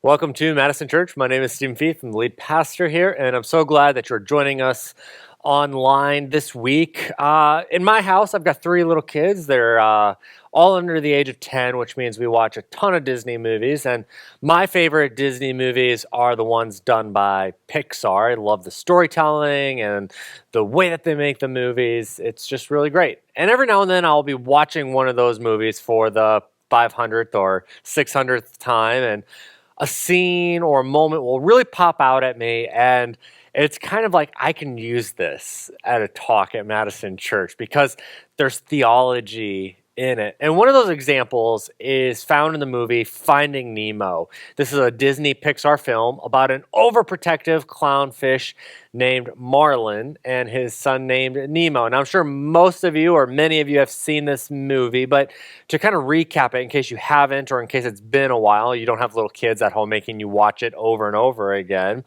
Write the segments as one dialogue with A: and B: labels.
A: Welcome to Madison Church. My name is Stephen Feith. I'm the lead pastor here, and I'm so glad that you're joining us online this week. In my house, I've got three little kids. They're all under the age of 10, which means we watch a ton of Disney movies, and my favorite Disney movies are the ones done by Pixar. I love the storytelling and the way that they make the movies. It's just really great. And every now and then I'll be watching one of those movies for the 500th or 600th time, and a scene or a moment will really pop out at me, and it's kind of like I can use this at a talk at Madison Church because there's theology in it. And one of those examples is found in the movie Finding Nemo. This is a Disney Pixar film about an overprotective clownfish named Marlin and his son named Nemo. And I'm sure most of you or many of you have seen this movie, but to kind of recap it in case you haven't or in case it's been a while, you don't have little kids at home making you watch it over and over again.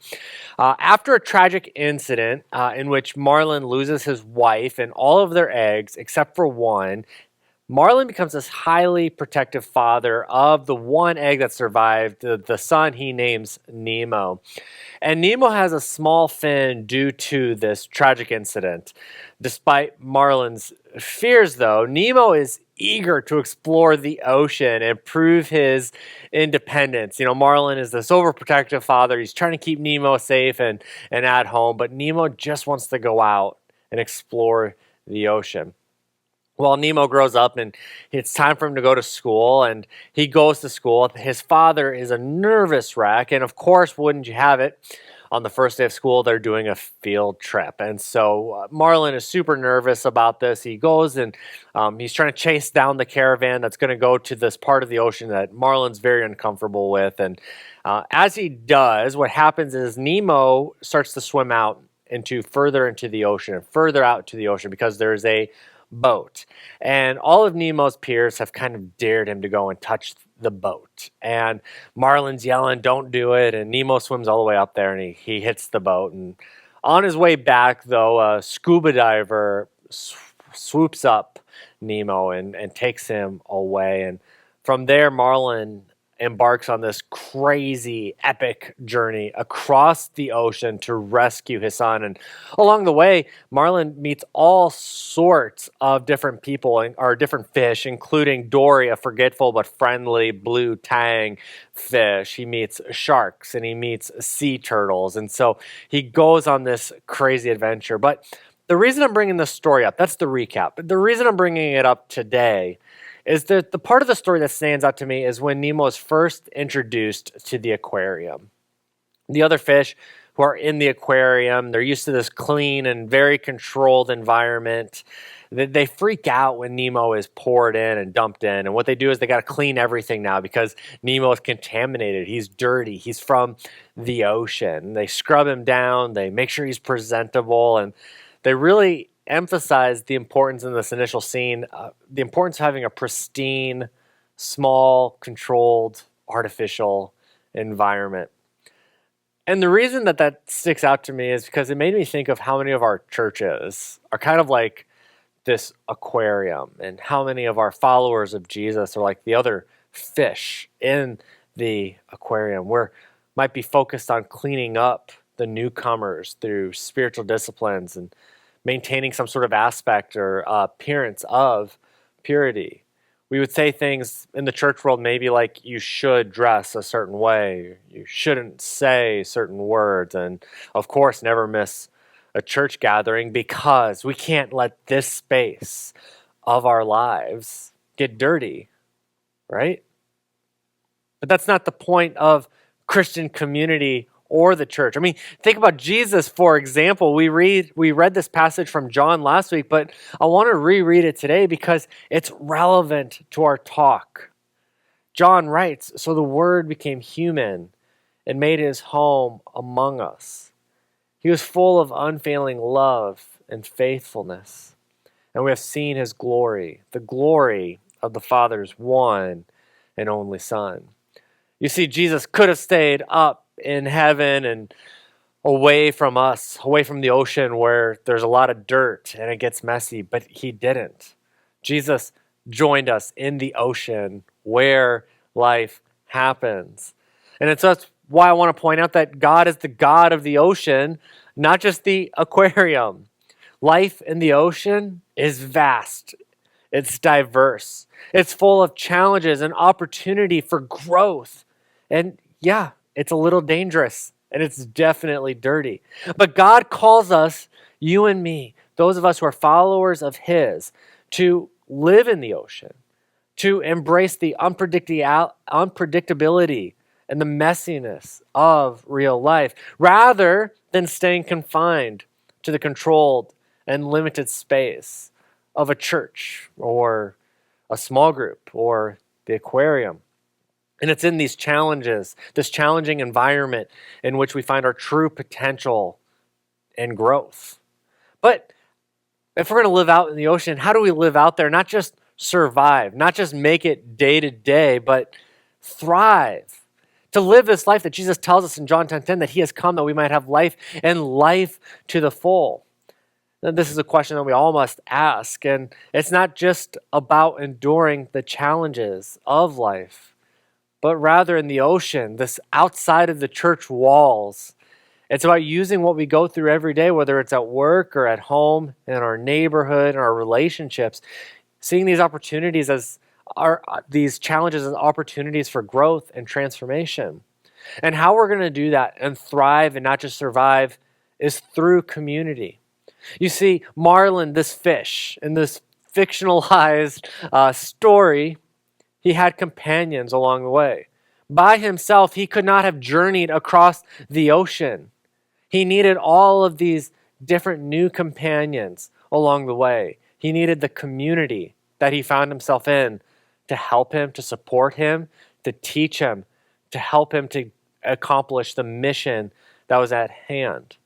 A: After a tragic incident in which Marlin loses his wife and all of their eggs except for one, Marlin becomes this highly protective father of the one egg that survived, the son he names Nemo. And Nemo has a small fin due to this tragic incident. Despite Marlin's fears, though, Nemo is eager to explore the ocean and prove his independence. You know, Marlin is this overprotective father. He's trying to keep Nemo safe and at home, but Nemo just wants to go out and explore the ocean. Well, Nemo grows up and it's time for him to go to school, and he goes to school. His father is a nervous wreck, and of course, wouldn't you have it, on the first day of school, they're doing a field trip. And so Marlin is super nervous about this. He goes and he's trying to chase down the caravan that's going to go to this part of the ocean that Marlin's very uncomfortable with. And as he does, what happens is Nemo starts to swim out further into the ocean and further out to the ocean because there's a boat. And all of Nemo's peers have kind of dared him to go and touch the boat. And Marlin's yelling, "Don't do it." And Nemo swims all the way up there and he hits the boat. And on his way back, though, a scuba diver swoops up Nemo and takes him away. And from there, Marlin embarks on this crazy, epic journey across the ocean to rescue his son. And along the way, Marlin meets all sorts of different people or different fish, including Dory, a forgetful but friendly blue tang fish. He meets sharks and he meets sea turtles. And so he goes on this crazy adventure. But the reason I'm bringing this story up, that's the recap. But the reason I'm bringing it up today is that the part of the story that stands out to me is when Nemo is first introduced to the aquarium. The other fish who are in the aquarium, they're used to this clean and very controlled environment. They freak out when Nemo is poured in and dumped in. And what they do is they got to clean everything now because Nemo is contaminated. He's dirty. He's from the ocean. They scrub him down. They make sure he's presentable. And they really emphasize the importance in this initial scene, the importance of having a pristine, small, controlled, artificial environment. And the reason that sticks out to me is because it made me think of how many of our churches are kind of like this aquarium, and how many of our followers of Jesus are like the other fish in the aquarium. We might be focused on cleaning up the newcomers through spiritual disciplines and maintaining some sort of aspect or appearance of purity. We would say things in the church world maybe like you should dress a certain way, you shouldn't say certain words, and of course never miss a church gathering because we can't let this space of our lives get dirty, right? But that's not the point of Christian community or the church. I mean, think about Jesus, for example. We read this passage from John last week, but I want to reread it today because it's relevant to our talk. John writes, "So the Word became human and made his home among us. He was full of unfailing love and faithfulness, and we have seen his glory, the glory of the Father's one and only Son." You see, Jesus could have stayed up in heaven and away from us, away from the ocean where there's a lot of dirt and it gets messy, but he didn't. Jesus joined us in the ocean where life happens. that's why I want to point out that God is the God of the ocean, not just the aquarium. Life in the ocean is vast. It's diverse. It's full of challenges and opportunity for growth. And yeah, it's a little dangerous and it's definitely dirty. But God calls us, you and me, those of us who are followers of His, to live in the ocean, to embrace the unpredictability and the messiness of real life, rather than staying confined to the controlled and limited space of a church or a small group or the aquarium. And it's in these challenges, this challenging environment in which we find our true potential and growth. But if we're going to live out in the ocean, how do we live out there? Not just survive, not just make it day to day, but thrive. To live this life that Jesus tells us in John 10:10 that He has come that we might have life and life to the full. Now, this is a question that we all must ask, and it's not just about enduring the challenges of life, but rather in the ocean, this outside of the church walls. It's about using what we go through every day, whether it's at work or at home, in our neighborhood, in our relationships, seeing these opportunities these challenges as opportunities for growth and transformation. And how we're going to do that and thrive and not just survive is through community. You see, Marlin, this fish, in this fictionalized story, he had companions along the way. By himself, he could not have journeyed across the ocean. He needed all of these different new companions along the way. He needed the community that he found himself in to help him, to support him, to teach him, to help him to accomplish the mission that was at hand.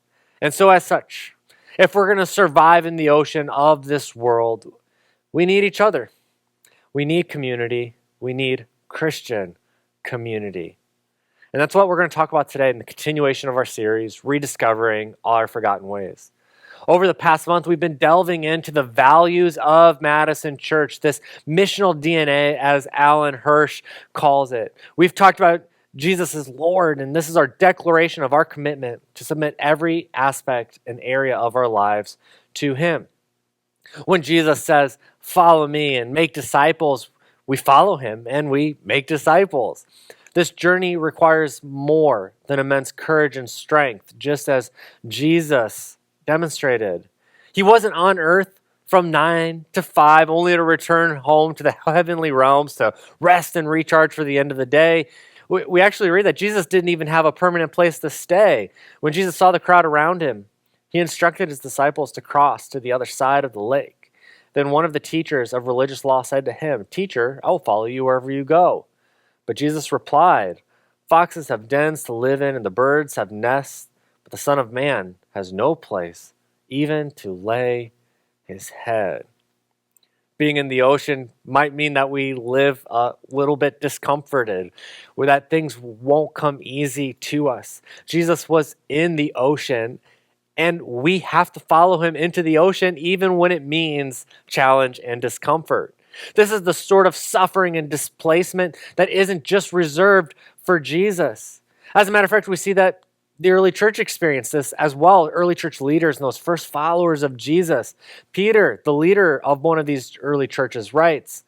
A: And so as such, if we're going to survive in the ocean of this world, we need each other. We need community. We need Christian community. And that's what we're going to talk about today in the continuation of our series, Rediscovering Our Forgotten Ways. Over the past month, we've been delving into the values of Madison Church, this missional DNA, as Alan Hirsch calls it. We've talked about Jesus is Lord, and this is our declaration of our commitment to submit every aspect and area of our lives to Him. When Jesus says, "Follow me and make disciples," we follow Him and we make disciples. This journey requires more than immense courage and strength, just as Jesus demonstrated. He wasn't on earth from 9 to 5, only to return home to the heavenly realms to rest and recharge for the end of the day. We actually read that Jesus didn't even have a permanent place to stay. When Jesus saw the crowd around Him, He instructed His disciples to cross to the other side of the lake. Then one of the teachers of religious law said to Him, "Teacher, I will follow you wherever you go." But Jesus replied, "Foxes have dens to live in and the birds have nests, but the Son of Man has no place, even to lay His head." Being in the ocean might mean that we live a little bit discomforted, or that things won't come easy to us. Jesus was in the ocean, and we have to follow Him into the ocean, even when it means challenge and discomfort. This is the sort of suffering and displacement that isn't just reserved for Jesus. As a matter of fact, we see that the early church experienced this as well. Early church leaders and those first followers of Jesus. Peter, the leader of one of these early churches, writes,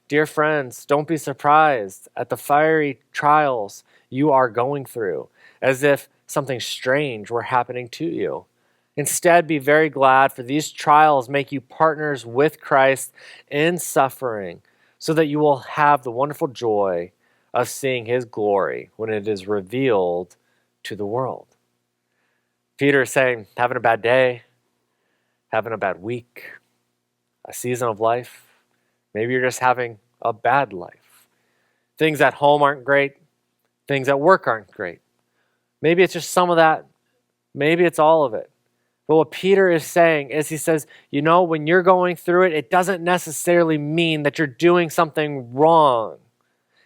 A: "Dear friends, don't be surprised at the fiery trials you are going through, as if something strange were happening to you. Instead, be very glad, for these trials make you partners with Christ in suffering, so that you will have the wonderful joy of seeing His glory when it is revealed to the world." Peter is saying, having a bad day, having a bad week, a season of life. Maybe you're just having a bad life. Things at home aren't great. Things at work aren't great. Maybe it's just some of that. Maybe it's all of it. But what Peter is saying is, he says, when you're going through it, it doesn't necessarily mean that you're doing something wrong.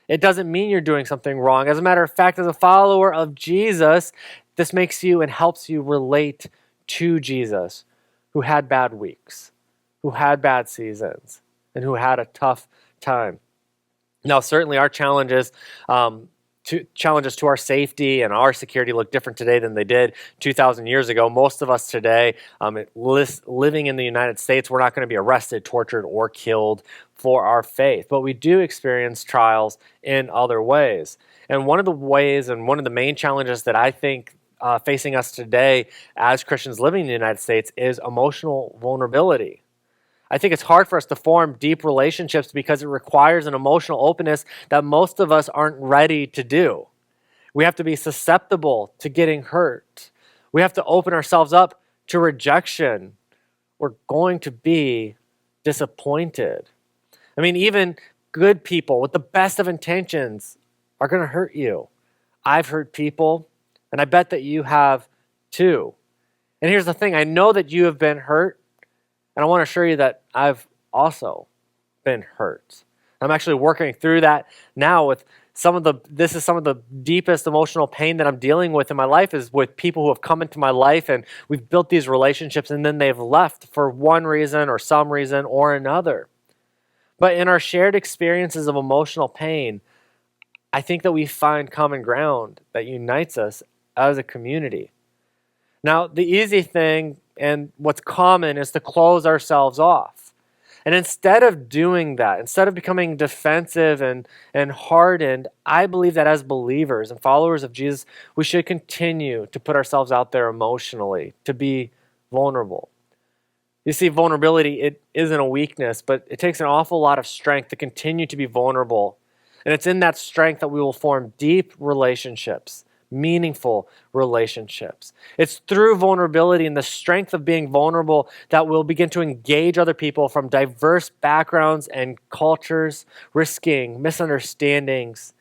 A: It doesn't mean you're doing something wrong. As a matter of fact, as a follower of Jesus, this makes you and helps you relate to Jesus, who had bad weeks, who had bad seasons, and who had a tough time. Now, certainly our challenges challenges to our safety and our security look different today than they did 2,000 years ago. Most of us today, living in the United States, we're not going to be arrested, tortured, or killed for our faith. But we do experience trials in other ways. And one of the ways and one of the main challenges that I think facing us today as Christians living in the United States is emotional vulnerability. I think it's hard for us to form deep relationships because it requires an emotional openness that most of us aren't ready to do. We have to be susceptible to getting hurt. We have to open ourselves up to rejection. We're going to be disappointed. I mean, even good people with the best of intentions are going to hurt you. I've hurt people, and I bet that you have too. And here's the thing, I know that you have been hurt, and I want to assure you that I've also been hurt. I'm actually working through that now with some of the deepest emotional pain that I'm dealing with in my life is with people who have come into my life and we've built these relationships and then they've left for one reason or some reason or another. But in our shared experiences of emotional pain, I think that we find common ground that unites us as a community. Now, the easy thing and what's common is to close ourselves off. And instead of doing that, instead of becoming defensive and hardened, I believe that as believers and followers of Jesus, we should continue to put ourselves out there emotionally, to be vulnerable. You see, vulnerability, it isn't a weakness, but it takes an awful lot of strength to continue to be vulnerable. And it's in that strength that we will form deep relationships, meaningful relationships. It's through vulnerability and the strength of being vulnerable that we'll begin to engage other people from diverse backgrounds and cultures, risking misunderstandings,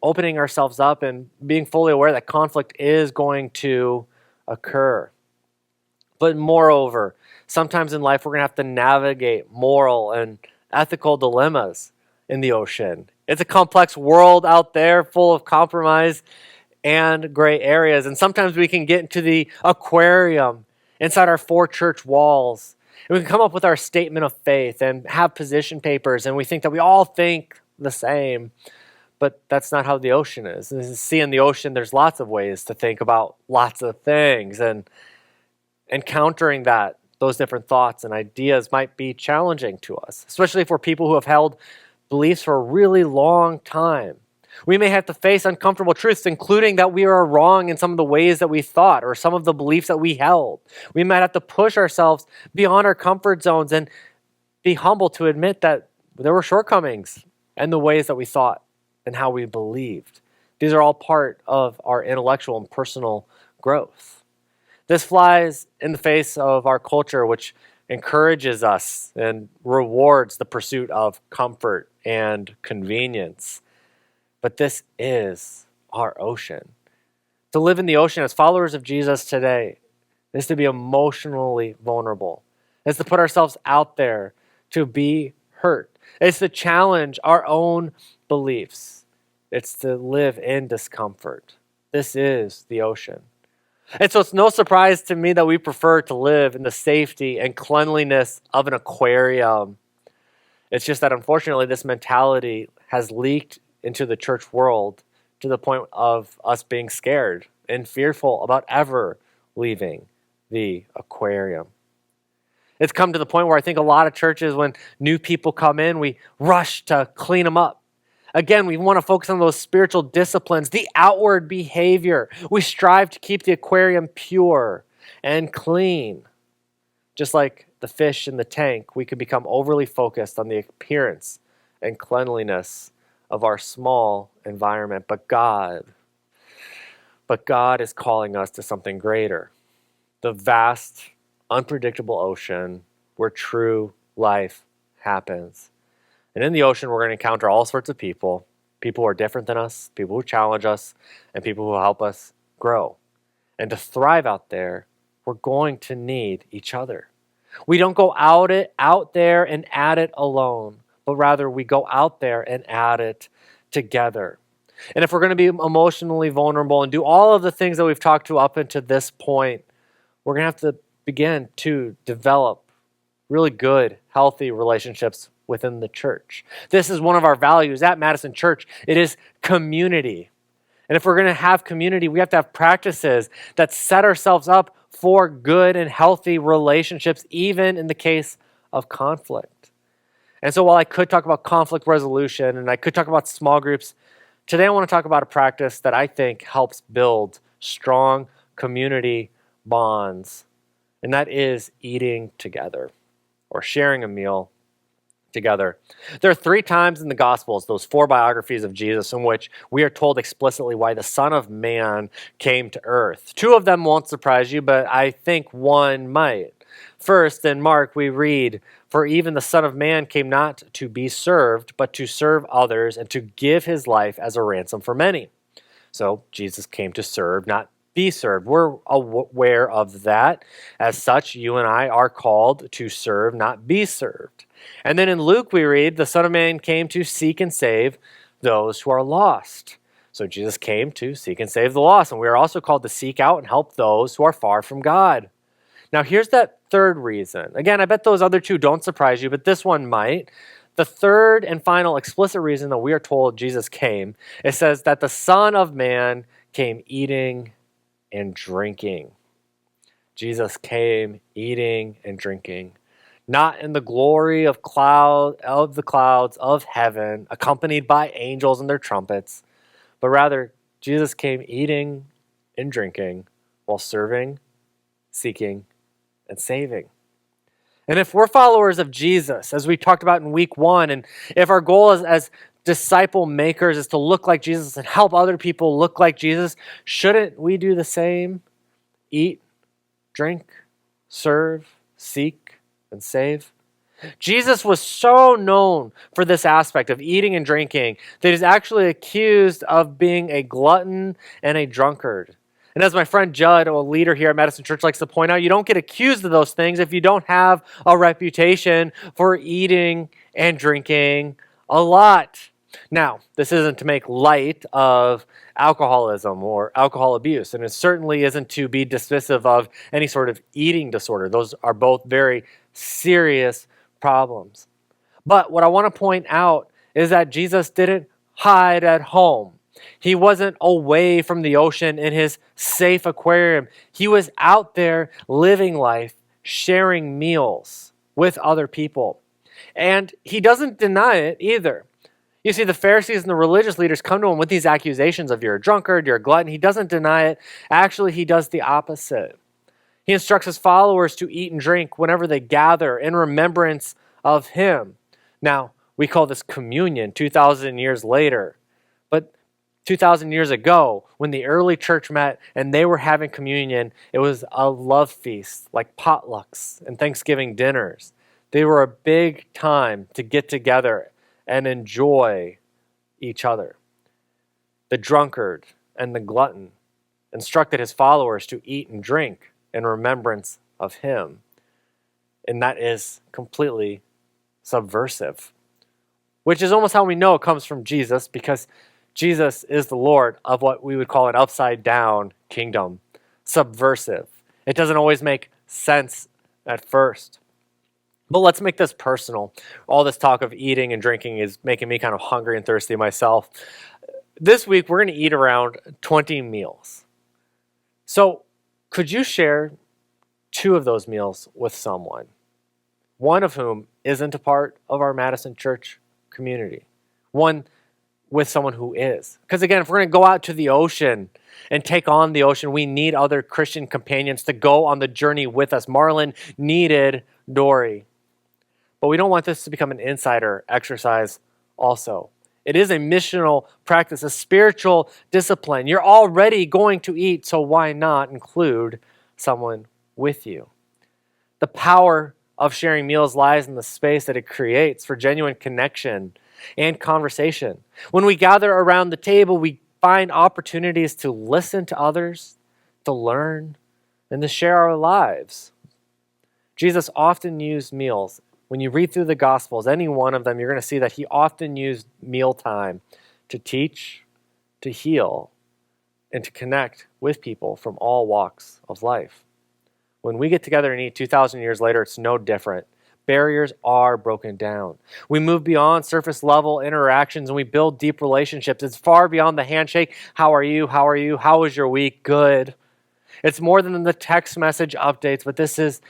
A: opening ourselves up and being fully aware that conflict is going to occur. But moreover, sometimes in life we're going to have to navigate moral and ethical dilemmas in the ocean. It's a complex world out there full of compromise and gray areas. And sometimes we can get into the aquarium inside our four church walls. And we can come up with our statement of faith and have position papers. And we think that we all think the same. But that's not how the ocean is. See, in the ocean, there's lots of ways to think about lots of things. And encountering those different thoughts and ideas might be challenging to us, especially for people who have held beliefs for a really long time. We may have to face uncomfortable truths, including that we are wrong in some of the ways that we thought or some of the beliefs that we held. We might have to push ourselves beyond our comfort zones and be humble to admit that there were shortcomings in the ways that we thought and how we believed. These are all part of our intellectual and personal growth. This flies in the face of our culture, which encourages us and rewards the pursuit of comfort and convenience. But this is our ocean. To live in the ocean as followers of Jesus today is to be emotionally vulnerable. It's to put ourselves out there to be hurt. It's to challenge our own beliefs. It's to live in discomfort. This is the ocean. And so it's no surprise to me that we prefer to live in the safety and cleanliness of an aquarium. It's just that unfortunately this mentality has leaked into the church world to the point of us being scared and fearful about ever leaving the aquarium. It's come to the point where I think a lot of churches, when new people come in, we rush to clean them up. Again, we want to focus on those spiritual disciplines, the outward behavior. We strive to keep the aquarium pure and clean. Just like the fish in the tank, we could become overly focused on the appearance and cleanliness of our small environment. But God is calling us to something greater. The vast, unpredictable ocean where true life happens. And in the ocean, we're going to encounter all sorts of people who are different than us, people who challenge us, and people who help us grow. And to thrive out there, we're going to need each other. We don't go out there and at it alone, but rather we go out there and at it together. And if we're going to be emotionally vulnerable and do all of the things that we've talked to up until this point, we're going to have to begin to develop really good, healthy relationships within the church. This is one of our values at Madison Church. It is community. And if we're going to have community, we have to have practices that set ourselves up for good and healthy relationships, even in the case of conflict. And so while I could talk about conflict resolution and I could talk about small groups, today I want to talk about a practice that I think helps build strong community bonds, and that is eating together or sharing a meal together. There are 3 times in the Gospels, those 4 biographies of Jesus, in which we are told explicitly why the Son of Man came to earth. 2 of them won't surprise you, but I think one might. First, in Mark, we read, "For even the Son of Man came not to be served, but to serve others and to give his life as a ransom for many." So Jesus came to serve, not be served. We're aware of that. As such, you and I are called to serve, not be served. And then in Luke, we read, "The Son of Man came to seek and save those who are lost." So Jesus came to seek and save the lost. And we are also called to seek out and help those who are far from God. Now, here's that third reason. Again, I bet those other 2 don't surprise you, but this one might. The third and final explicit reason that we are told Jesus came, it says that the Son of Man came eating and drinking. Jesus came eating and drinking, not in the glory of the clouds of heaven, accompanied by angels and their trumpets, but rather Jesus came eating and drinking while serving, seeking, and saving. And if we're followers of Jesus, as we talked about in week 1, and if our goal as disciple makers is to look like Jesus and help other people look like Jesus, shouldn't we do the same? Eat, drink, serve, seek, and save? Jesus was so known for this aspect of eating and drinking that he's actually accused of being a glutton and a drunkard. And as my friend Judd, a leader here at Madison Church, likes to point out, you don't get accused of those things if you don't have a reputation for eating and drinking a lot. Now, this isn't to make light of alcoholism or alcohol abuse, and it certainly isn't to be dismissive of any sort of eating disorder. Those are both very serious problems. But what I want to point out is that Jesus didn't hide at home. He wasn't away from the ocean in his safe aquarium. He was out there living life, sharing meals with other people. And he doesn't deny it either. You see, the Pharisees and the religious leaders come to him with these accusations of you're a drunkard, you're a glutton. He doesn't deny it. Actually, he does the opposite. He instructs his followers to eat and drink whenever they gather in remembrance of him. Now, we call this communion 2,000 years later. But 2,000 years ago, when the early church met and they were having communion, it was a love feast, like potlucks and Thanksgiving dinners. They were a big time to get together and enjoy each other. The drunkard and the glutton instructed his followers to eat and drink in remembrance of him. And that is completely subversive, which is almost how we know it comes from Jesus, because Jesus is the Lord of what we would call an upside down kingdom. Subversive. It doesn't always make sense at first. But let's make this personal. All this talk of eating and drinking is making me kind of hungry and thirsty myself. This week, we're going to eat around 20 meals. So could you share 2 of those meals with someone, one of whom isn't a part of our Madison Church community? One with someone who is. Because again, if we're going to go out to the ocean and take on the ocean, we need other Christian companions to go on the journey with us. Marlin needed Dory. But we don't want this to become an insider exercise also. It is a missional practice, a spiritual discipline. You're already going to eat, so why not include someone with you? The power of sharing meals lies in the space that it creates for genuine connection and conversation. When we gather around the table, we find opportunities to listen to others, to learn, and to share our lives. Jesus often used meals. When you read through the Gospels, any one of them, you're going to see that he often used mealtime to teach, to heal, and to connect with people from all walks of life. When we get together and eat 2,000 years later, it's no different. barriers are broken down. We move beyond surface level interactions and we build deep relationships. It's far beyond the handshake. How are you? How are you? How was your week? Good. It's more than the text message updates, but this is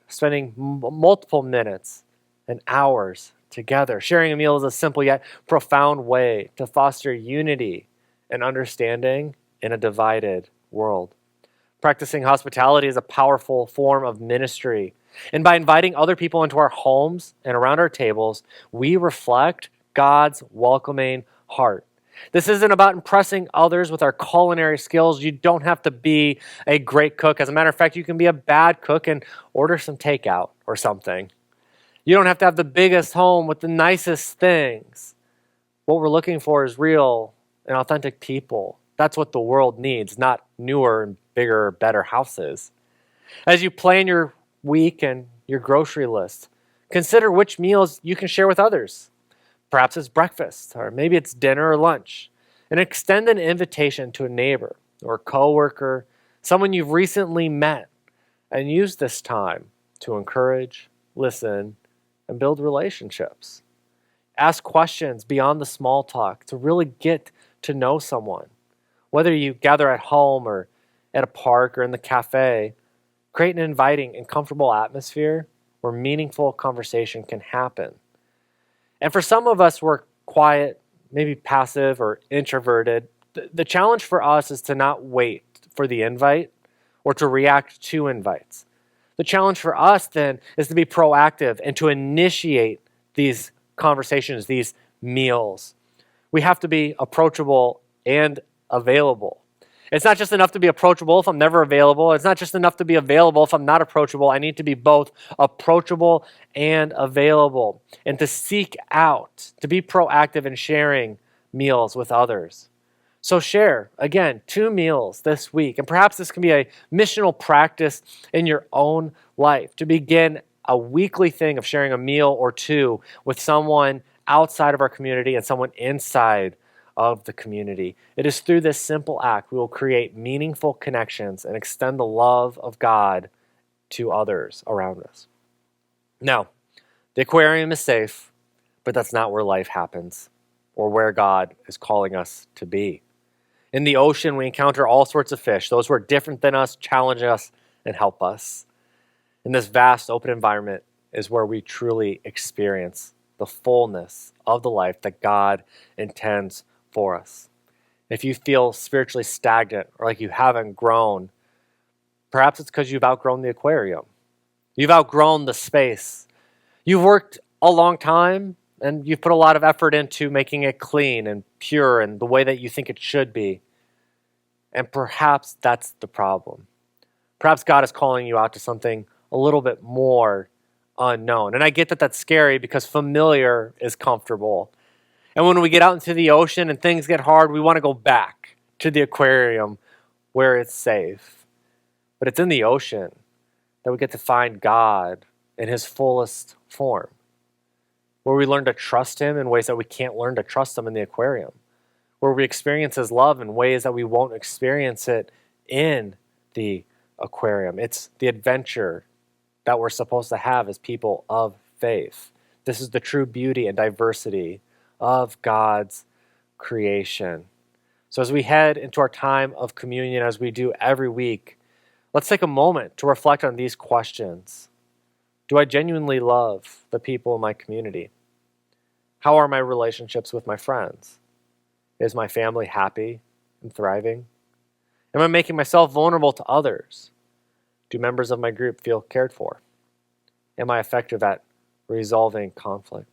A: spending multiple minutes and hours together. Sharing a meal is a simple yet profound way to foster unity and understanding in a divided world. Practicing hospitality is a powerful form of ministry. And by inviting other people into our homes and around our tables, we reflect God's welcoming heart. This isn't about impressing others with our culinary skills. You don't have to be a great cook. As a matter of fact, you can be a bad cook and order some takeout or something. You don't have to have the biggest home with the nicest things. What we're looking for is real and authentic people. That's what the world needs, not newer and bigger, better houses. As you plan your week and your grocery list, consider which meals you can share with others. Perhaps it's breakfast, or maybe it's dinner or lunch. And extend an invitation to a neighbor or a coworker, someone you've recently met, and use this time to encourage, listen, and build relationships. Ask questions beyond the small talk to really get to know someone. Whether you gather at home or at a park or in the cafe, create an inviting and comfortable atmosphere where meaningful conversation can happen. And for some of us, we're quiet, maybe passive or introverted. The challenge for us is to not wait for the invite or to react to invites. The challenge for us then is to be proactive and to initiate these conversations, these meals. We have to be approachable and available. It's not just enough to be approachable if I'm never available. It's not just enough to be available if I'm not approachable. I need to be both approachable and available, and to seek out, to be proactive in sharing meals with others. So share, again, 2 meals this week. And perhaps this can be a missional practice in your own life, to begin a weekly thing of sharing a meal or 2 with someone outside of our community and someone inside of the community. It is through this simple act we will create meaningful connections and extend the love of God to others around us. Now, the aquarium is safe, but that's not where life happens or where God is calling us to be. In the ocean, we encounter all sorts of fish, those who are different than us, challenge us, and help us. In this vast open environment is where we truly experience the fullness of the life that God intends for us. If you feel spiritually stagnant or like you haven't grown, perhaps it's because you've outgrown the aquarium. You've outgrown the space. You've worked a long time and you've put a lot of effort into making it clean and pure and the way that you think it should be. And perhaps that's the problem. Perhaps God is calling you out to something a little bit more unknown. And I get that that's scary because familiar is comfortable. And when we get out into the ocean and things get hard, we want to go back to the aquarium where it's safe. But it's in the ocean that we get to find God in his fullest form, where we learn to trust him in ways that we can't learn to trust him in the aquarium, where we experience his love in ways that we won't experience it in the aquarium. It's the adventure that we're supposed to have as people of faith. This is the true beauty and diversity of God's creation. So as we head into our time of communion, as we do every week, let's take a moment to reflect on these questions. Do I genuinely love the people in my community? How are my relationships with my friends? Is my family happy and thriving? Am I making myself vulnerable to others? Do members of my group feel cared for? Am I effective at resolving conflict?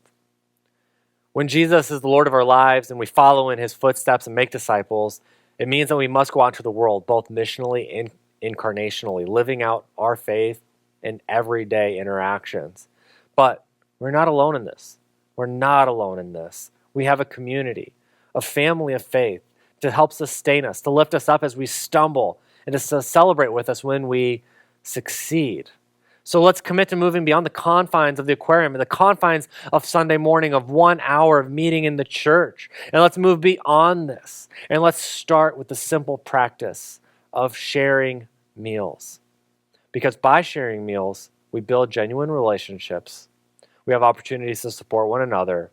A: When Jesus is the Lord of our lives and we follow in his footsteps and make disciples, it means that we must go out to the world, both missionally and incarnationally, living out our faith in everyday interactions. But we're not alone in this. We're not alone in this. We have a community, a family of faith to help sustain us, to lift us up as we stumble, and to celebrate with us when we succeed. So let's commit to moving beyond the confines of the aquarium and the confines of Sunday morning, of 1 hour of meeting in the church. And let's move beyond this. And let's start with the simple practice of sharing meals. Because by sharing meals, we build genuine relationships. We have opportunities to support one another,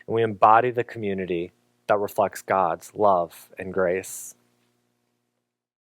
A: and we embody the community that reflects God's love and grace.